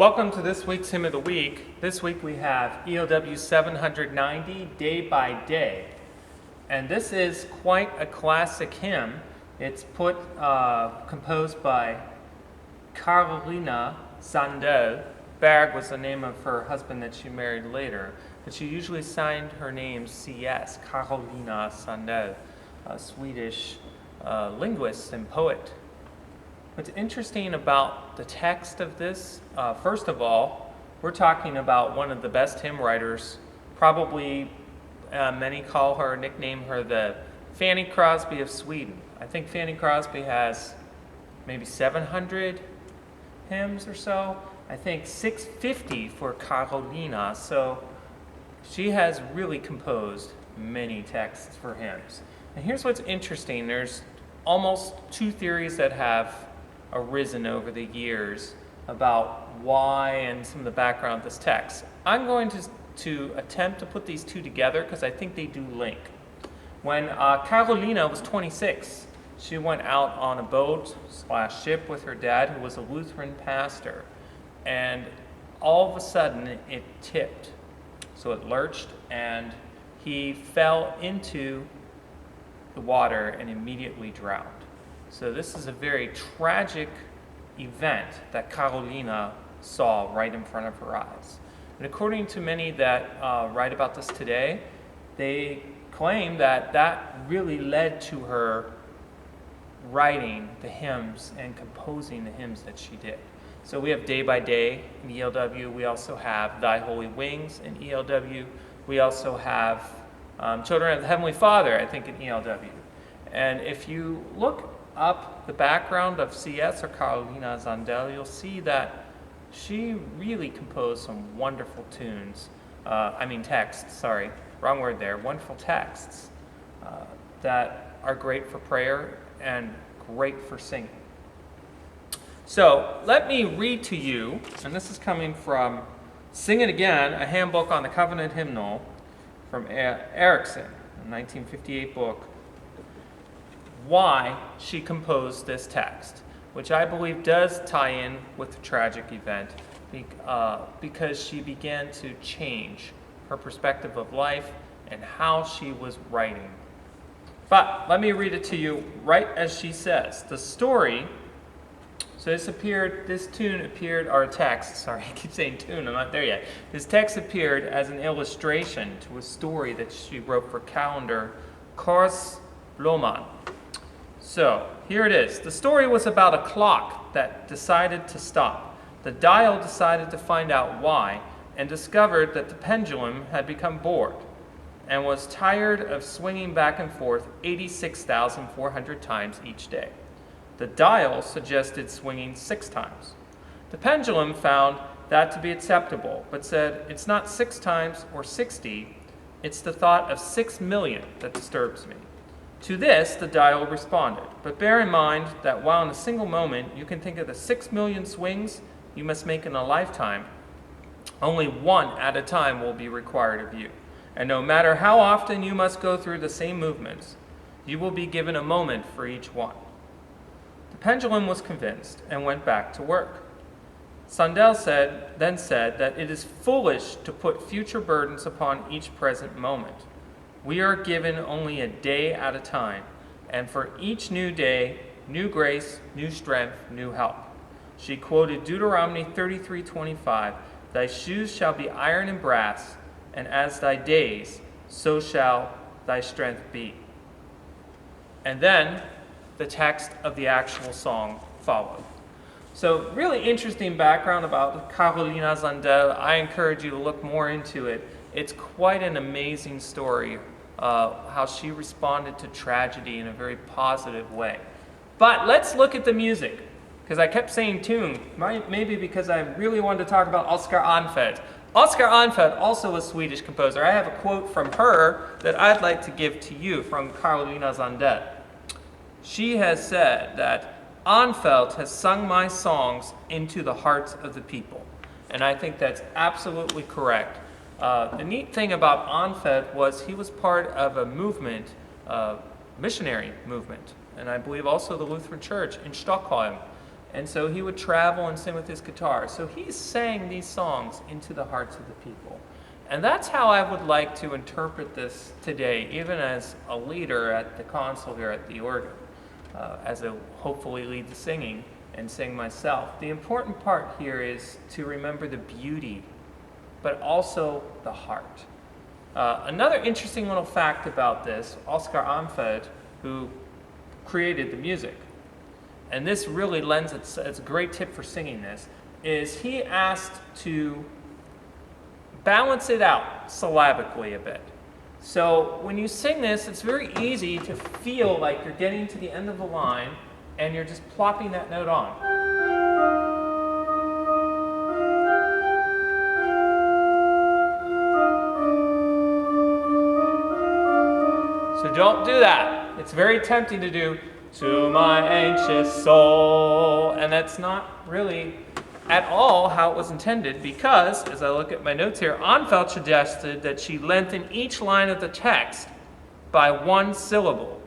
Welcome to this week's Hymn of the Week. This week we have ELW 790, Day by Day. And this is quite a classic hymn. It's composed by Carolina Sandell. Berg was the name of her husband that she married later, but she usually signed her name CS, Carolina Sandell, a Swedish linguist and poet. What's interesting about the text of this, first of all, we're talking about one of the best hymn writers. Probably many nickname her the Fanny Crosby of Sweden. I think Fanny Crosby has maybe 700 hymns or so. I think 650 for Carolina. So she has really composed many texts for hymns. And here's what's interesting. There's almost two theories that have arisen over the years about why and some of the background of this text. I'm going to attempt to put these two together because I think they do link. When Carolina was 26, she went out on a boat/ship with her dad, who was a Lutheran pastor, and all of a sudden it tipped. So it lurched and he fell into the water and immediately drowned. So this is a very tragic event that Carolina saw right in front of her eyes. And according to many that write about this today, they claim that that really led to her writing the hymns and composing the hymns that she did. So we have Day by Day in ELW. We also have Thy Holy Wings in ELW. We also have Children of the Heavenly Father, I think, in ELW. And if you look up the background of CS or Carolina Sandell, you'll see that she really composed some wonderful wonderful texts that are great for prayer and great for singing. So let me read to you, and this is coming from Sing It Again, a handbook on the Covenant Hymnal from Erickson, a 1958 book, why she composed this text, which I believe does tie in with the tragic event because she began to change her perspective of life and how she was writing. But let me read it to you right as she says. The story, this text appeared as an illustration to a story that she wrote for calendar Kors Lohmann. So, here it is. The story was about a clock that decided to stop. The dial decided to find out why and discovered that the pendulum had become bored and was tired of swinging back and forth 86,400 times each day. The dial suggested swinging 6 times. The pendulum found that to be acceptable, but said, "It's not 6 times or 60, it's the thought of 6 million that disturbs me." To this, the dial responded, "But bear in mind that while in a single moment you can think of the 6 million swings you must make in a lifetime, only one at a time will be required of you. And no matter how often you must go through the same movements, you will be given a moment for each one." The pendulum was convinced and went back to work. Sandell then said that it is foolish to put future burdens upon each present moment. We are given only a day at a time, and for each new day, new grace, new strength, new help. She quoted Deuteronomy 33:25, "Thy shoes shall be iron and brass, and as thy days, so shall thy strength be." And then the text of the actual song followed. So really interesting background about Carolina Sandell. I encourage you to look more into it. It's quite an amazing story, how she responded to tragedy in a very positive way. But let's look at the music, because I kept saying tune, maybe because I really wanted to talk about Oscar Arnfeldt. Oscar Arnfeldt, also a Swedish composer. I have a quote from her that I'd like to give to you from Carolina Sandell. She has said that Arnfeldt has sung my songs into the hearts of the people. And I think that's absolutely correct. The neat thing about Arnfeldt was he was part of a movement, missionary movement, and I believe also the Lutheran Church in Stockholm. And so he would travel and sing with his guitar. So he sang these songs into the hearts of the people. And that's how I would like to interpret this today, even as a leader at the console here at the organ, as I hopefully lead the singing and sing myself. The important part here is to remember the beauty, but also the heart. Another interesting little fact about this, Oscar Armfeld, who created the music, and this really lends it's a great tip for singing this, is he asked to balance it out syllabically a bit. So when you sing this, it's very easy to feel like you're getting to the end of the line and you're just plopping that note on. So don't do that. It's very tempting to do, to my anxious soul, and that's not really at all how it was intended, because, as I look at my notes here, Armfeld suggested that she lengthen each line of the text by one syllable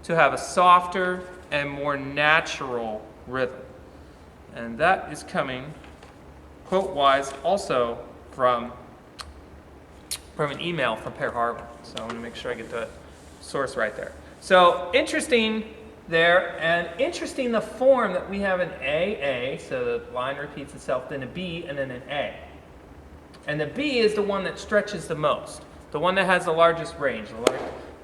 to have a softer and more natural rhythm. And that is coming, quote-wise, also from an email from Per Harvin. So I want to make sure I get the source right there. So interesting there, and interesting the form that we have an A, so the line repeats itself, then a B, and then an A. And the B is the one that stretches the most, the one that has the largest range,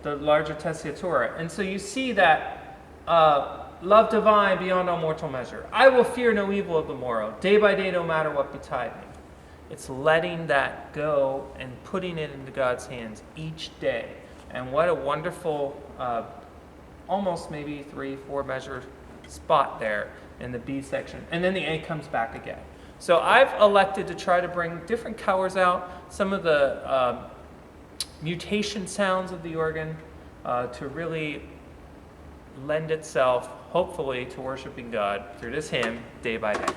the larger tessitura. And so you see that love divine beyond all mortal measure. I will fear no evil of the morrow, day by day, no matter what betide me. It's letting that go and putting it into God's hands each day. And what a wonderful, almost maybe 3-4 measure spot there in the B section. And then the A comes back again. So I've elected to try to bring different colors out, some of the mutation sounds of the organ to really lend itself, hopefully, to worshiping God through this hymn, Day by Day.